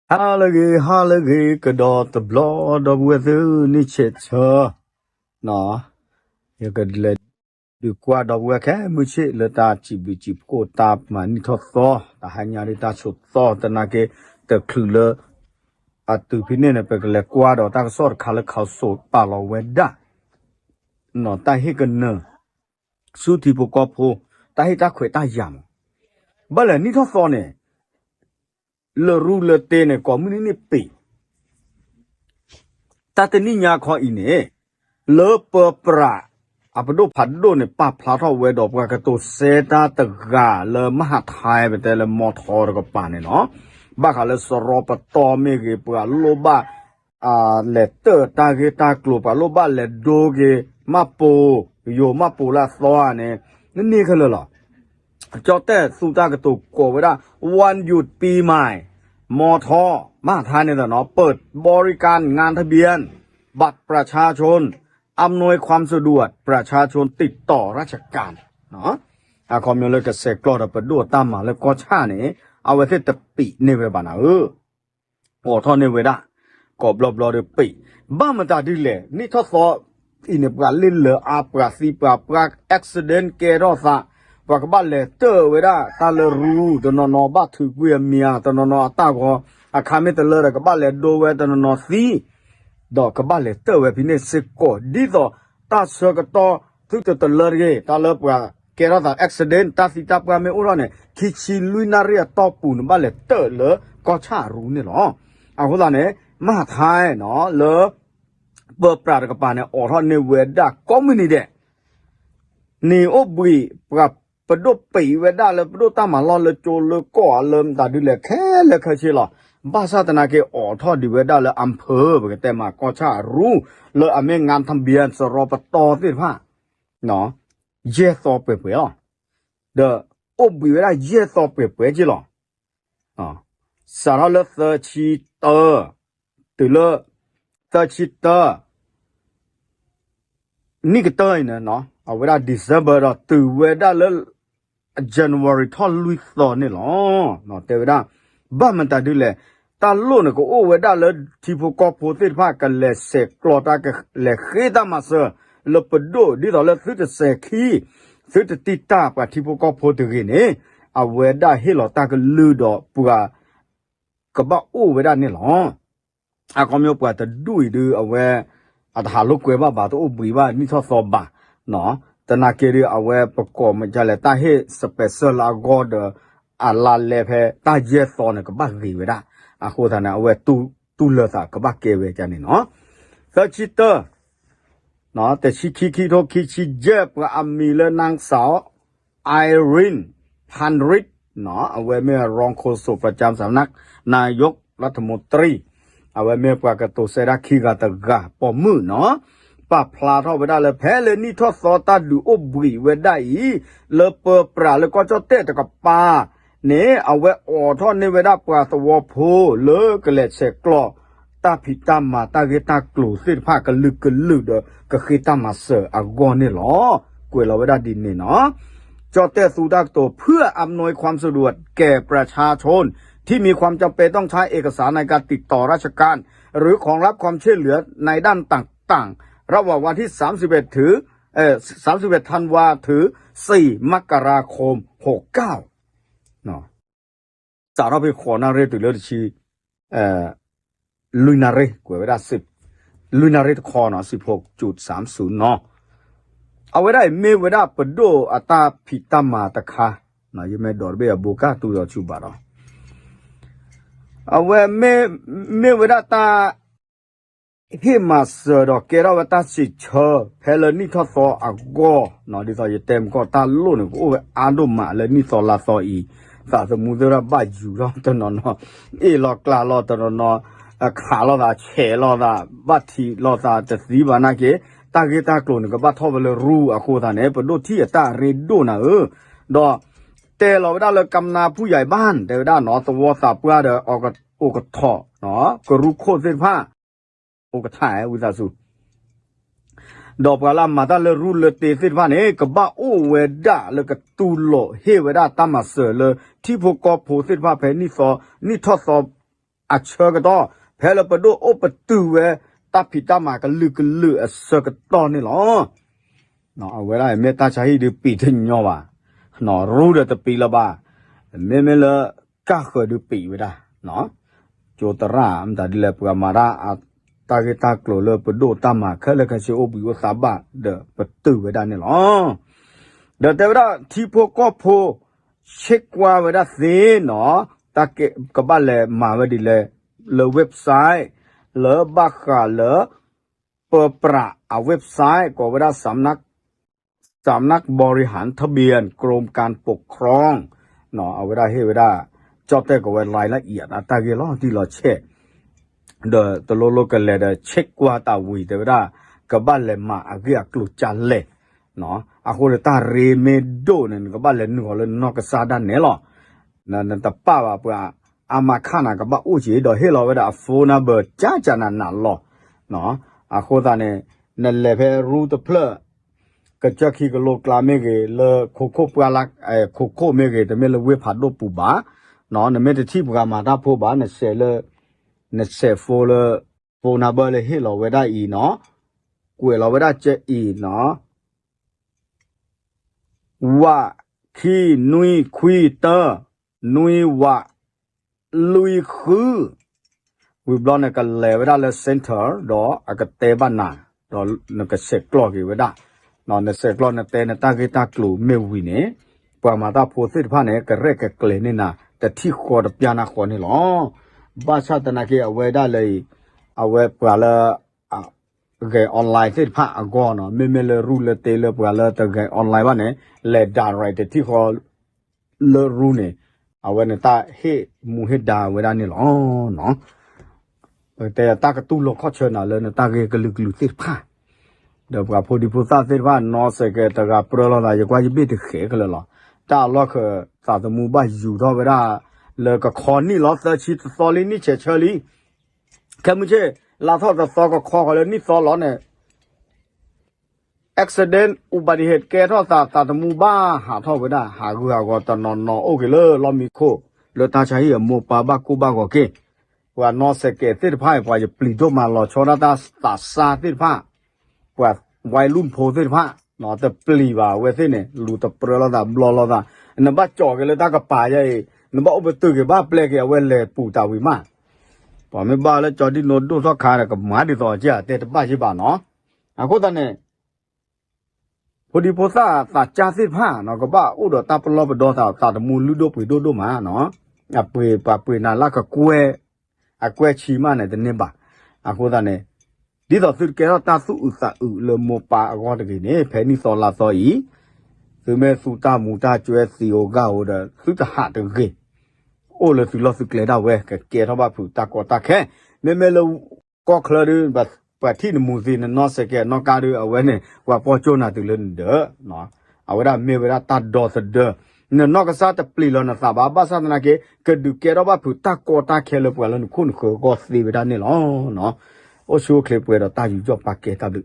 Hallelujah, God, the blood of weather, nature. No, you could let the quad of work, which it let that chip go tap my little thought, the hanyari that should thought, and I get the cooler at the pinna pecle quad or that sort of color cow so palo went that. No, that he can know. Suit people couple, that he that quit that yam. But a little thorny. Le ruler tene community pay. Tataninya ko ine. Le pepra. Apado pado ne pa plato wedo pakato seta tega le mahathai bete le motor ko pane no. Baka le soropa tome ge pa loba le te ta ge ta klopa loba le doge mapo yo mapo la soane. Ni khalo la. จอแต่สุตากระตุกโกเวลาวันหยุดปีใหม่มอทอมาทานเนี่ยเนาะเปิดบริการงานทะเบียนบัตรประชาชนอำนวยความสะดวกประชาชนติดต่อราชการเนาะคอมมิวนิสต์เสกลอดประดูตามมาแล้วก็ชาเนี่ยเอาไว้ที่ตะปีในเวบานามอทอในเวลาก็บลอบๆปีบ้ามันตาดีเลยนี่ทศอินเนปกาลินเลออาปราซีปราปราอุบิเหตุเกรอซาว่าก็บ้านเลยเตอเวลาตาเลรูตนนอบ้าถือกุยเมียตนนอตาก็อาคามิตเลอก็บ้านเลยโดเวตนนอซีดอกก็บ้านเลยเตอเวพิเนสโกดีต่อตาเสกต่อทุกตเลอเกตาเลปว่าเกราตาอุบิเหตุตาสิตาปราเมอุรเนี่ยคิชิลุยนาเรียต่อปูนบ้านเลยเตอเลก็ชารู้เนี่ยหรอเอาคนละเนี่ยมาไทยเนาะเลเปิดปราดกับปาเนี่ยออกทอดในเวด้าคอมมิวนิเดนี่โอบุยปรับปดปีเวด้าเลยปดตามมาลอเลยโจเลยก่อเริ่มตาดูเลยแค่เลยเคยชิลบ้าซาตนาเกออกทอดดีเวด้าเลยอำเภอเบกแต่มาก็ชารู้เลยอเมงานทำเบียนสรปตอสิพ่ะเนาะเยสอเปื่อยเดอโอบุยเวด้าเยสอเปื่อยจิหรอสารเลเซชิเตอร์ตือเลเซชิเตอร์นี่ก็เตยเนาะเอาเวลา December ตือเวด้าเลยJanuary ท่อนลุยต่อนี่หรอเนาะแต่เวลาบ้ามันตาดูเลยตาโลนก็โอเวด้าเลยที่พวกก็โพสิภากันเลยเสกกลอตาก็เลยเขตามาเสเลยปดดีต่อเลยซื้อจะเสกขี้ซื้อจะติดตาปะที่พวกก็โพสิกินเนี่ยเอาเวด้าให้หลอตาก็ลือดอกปัวก็บ้าโอเวด้านี่หรอก็มีปัวแต่ดูเอาเวอาถาลูกเกว่าบาตัวอุบิว่านี่ทอสอบบาเนาะแต่นาเกลีเอาไว้ประกอบมันจะเลยตาให้สเปเชียลอาโกดลาเลเพตาเยสอนก็บ้ารีเวด้าโคตรนะเอาไว้ตูเลสาก็บ้าเกเวจันนี่เนาะก็ชิตเตอร์เนาะแต่คิโตคิชิเจ็บกับอามีเลนางสาวไอรินพันริดเนาะเอาไว้เมื่อรองโฆษกประจำสำนักนายกรัฐมนตรีเอาไว้เมื่อปากตัวเซราคีกาตะกาปอมือเนาะป้าพลาทอเวด้าเลยแพ้เลยนี่ทอดซอตาดูอุบิเวด้าเลยเปิดปลาเลยก็จะเตะกับปลาเนี่ยเอาไว้ออทอดในเวด้าปลาสวอโพเลยก็เลยเสกกลอตาพิตามาตาเกตากลูสิผ้ากันลึกเด้อก็คือตามาเสอากอนนี่หรอกวยเราเวด้าดินนี่เนาะจอเตะสูดักโตเพื่ออำนวยความสะดวกแก่ประชาชนที่มีความจำเป็นต้องใช้เอกสารในการติดต่อราชการหรือของรับความช่วยเหลือในด้านต่างๆระหว่างวันที่31ถึง31ธันวาถึง4มกราคม69เนาะสารพิขอนาเรตุเลชีลุยนาเรกวยเวลา10ลุยนาเรตคอเนาะ 16.30 เนาะเอาไว้ได้เมเวลาปดโดอัตาพิตามาตะคาเนาะยังไม่ดอร์เบียโบกาตูดอชูบาเนาะเอาไว้เมเวลาตาพี่มาเสือดอกเกล้าว่าตาสิเชอเพลนี่ทอดซออากอเนาะดิซอเต็มก็ตาลุ่นก็อาดุมาเลยนี่ซอลาซออีสาสมุทรบ้าอยู่แล้วตอนนั้นลอกลาลอตอนนั้นขาลอตาเฉลอตาบัดทีลอตาจะสีบานาเกตาเกตากลุ่นก็บัดทอไปเลยรู้อะโคตาเนี่ยปดที่ตาเรดโดนะดอแต่เราได้เลยกำนาผู้ใหญ่บ้านแต่ได้เนาะสวอสาเพื่อเดออกทอเนาะก็รู้โคตรเส้นผ้าโอกถ่ายวิซาสุดอกกะลามาตาเลรูเลเตสิฟ้าเนี่ยกบ้าโอเวด้าเลกตูโลเฮเวด้าตามาเสเลที่พวกกอโพสิฟ้าเพนี่ซอนี่ทอซอ อาเชก็ต่อเพลปดูโอปตูเวตาพิตามาก็ลึกเสก็ต่อนี่หรอเนาะเวลาเมตาใช้ดูปีถึงเนาะว่าเนาะรู้เดตปีละบ้าเมละก็เคยดูปีเวลาเนาะโจตรามแต่ดิเลปกามาราตาเกตากลัวเลยปดูตามาเคเลยกันเชโอบิวสาบะเดปตูเวลานี่หรอเดี๋ยวแต่เวลาที่พวกก็พอเช็คว่าเวลาเสียเนาะตาเกกับบ้านเลยมาเวดิเลยเลเว็บไซต์เลบักกาเลเปิดประเอาเว็บไซต์ก็เวลาสำนักบริหารทะเบียนกรมการปกครองเนาะเอาเวลาให้เวลาจอดแต่ก็เวลารายละเอียดตาเกล้อที่เราเช็คเดอตโลโลกันเลยเดเช็คว่าตาวีแต่เวลากับบ้านเลยมาอาเกียกลุจันเลยเนาะอาโคเดตาเรเมโดเนี่ยกับบ้านเลยนึกว่าเลยนอกกษาดันเนี่ยหรอนั่นแต่ป้าว่าเพื่ออามาข้านะกับบ้าอู้จีดอให้เราเวลาโฟนเบอร์จ้านั่นหรอเนาะอาโคตาเนี่ยนั่นแหละเพื่อรู้ตัวเพลก็จะขี้ก็โลกลาเมกเลโคโค่ปลาลักโคโค่เมกแต่เมื่อเราเวผัดโดปูบ้าเนาะนั่นไม่ได้ที่ปกามาตาพูบ้าเนี่ยเสเลเนี่ยเสโฟนาเบอร์เลยให้เราเวลาอีเนาะกูเราเวลาเจอีเนาะว่าขี้นุยคุยเตอนุยว่าลุยคือวิบลอนเนี่ยก็เลยเวลาเลยเซ็นเตอร์ดออากาเตบ้านน่ะดอเนี่ยก็เสกกลอกอยู่เวลานอนเนี่ยเสกกลอกเนี่ยเตเนี่ยตากีตากลูเมวิเนี่ยปามาตาโพสิทธิ์ผ้าเนี่ยก็เรียกเกลนี่นะแต่ที่ขวดพิจารณาขวดนี่หรอบ้านชาตินาเกเอาไว้ได้เลยเอาไว้เปล่าเลยเกออนไลน์สิทธิ์ผ้าอ่ะก่อนเนาะไม่เลยรู้เลยเตเลยเปล่าเลยแต่เกออนไลน์ว่าเนี่ยเลยด่าอะไรแต่ที่เขาเลยรู้เนี่ยเอาไว้เนี่ยตาเฮมูเฮดาเวลานี่หรอเนาะแต่ตากระตุ้นลงข้อเชิญน่ะเลยเนี่ยตาเกก็ลึกสิทธิ์ผ้าเดี๋ยวกับพอดีพูดซาสิทธิ์ผ้านอสเกตกับเปลือกอะไรจะกว่าจะไม่ได้เขยกันเลยหรอจ้าล็อกสาธมูบ้าอยู่ท่อเวลาเลยก็คอนี่ล้อเสือชีสอลินี่เฉยลีแค่ไม่ใช่ลาทอดซอก็คอกันเลยนี่ซอล้อเนี่ยaccident อุบัติเหตุแกท่อสาธมูบ้าหาท่อเวลาหากูหาก็ตอนนอนโอเคเลยล้อมีโคเลยตาใช้หมูปลาบ้ากูบ้าก็เกว่านอสเกตติดผ้าว่าจะปลีดมาล้อชนะตาตาซาติดผ้าว่าวัยรุ่นโพติดผ้านอแต่ปลีว่าเวทีเนี่ยลูตะเปรลตาบลอลตานั่นบ้าจ่อกันเลยตากระป๋าใหญ่นั่นบ้าอุปตุกบ้าเปลกเวลเลยปูตาวิมาพอไม่บ้าแล้วจอดีโนดูสักขาเนี่ยกับหมาดีต่อเจ้าแต่บ้าชิบาเนาะอ่ะก็ตอนนี้พอดีพอซาตาจ้าสิผ้าเนาะก็บ้าอุดตาปลอบดอตามูลุโดปุยโดมาเนาะอ่ะปุยนาลักกกวยชีมาเนี่ยเนี่ยบ้าอ่ะก็ตอนนี้ดีต่อสุดแกเราตาสู้อุตสาห์เลยโมปาก็ตะกี้เนี่ยแผ่นนี้สอลาซออีคือแม่สุตามูตาจวยซีโอกาโอเดสุตาหาตะกี้โอ้เลยสุลอสุเกลดาเวแกเกทว่าผู้ตากอตาแค่แม่เราก็คลอดูแบบปัดที่นมูซีนนอสแกนอกาดูเอาไว้เนี่ยว่าพอโจนาตุเลนเด้อเนาะเอาไว้ได้เมเวลาตาดอสเด้อเนี่ยนอกซาตะปลีลอนะซาบาบาซาตนะเกกดูเกดว่าผู้ตากอตาแค่เลยปวลันคุณก็ซีเวดาเนี่ยเนาะโอชูเคลปเวดาตาอยู่จอปากเกตาดู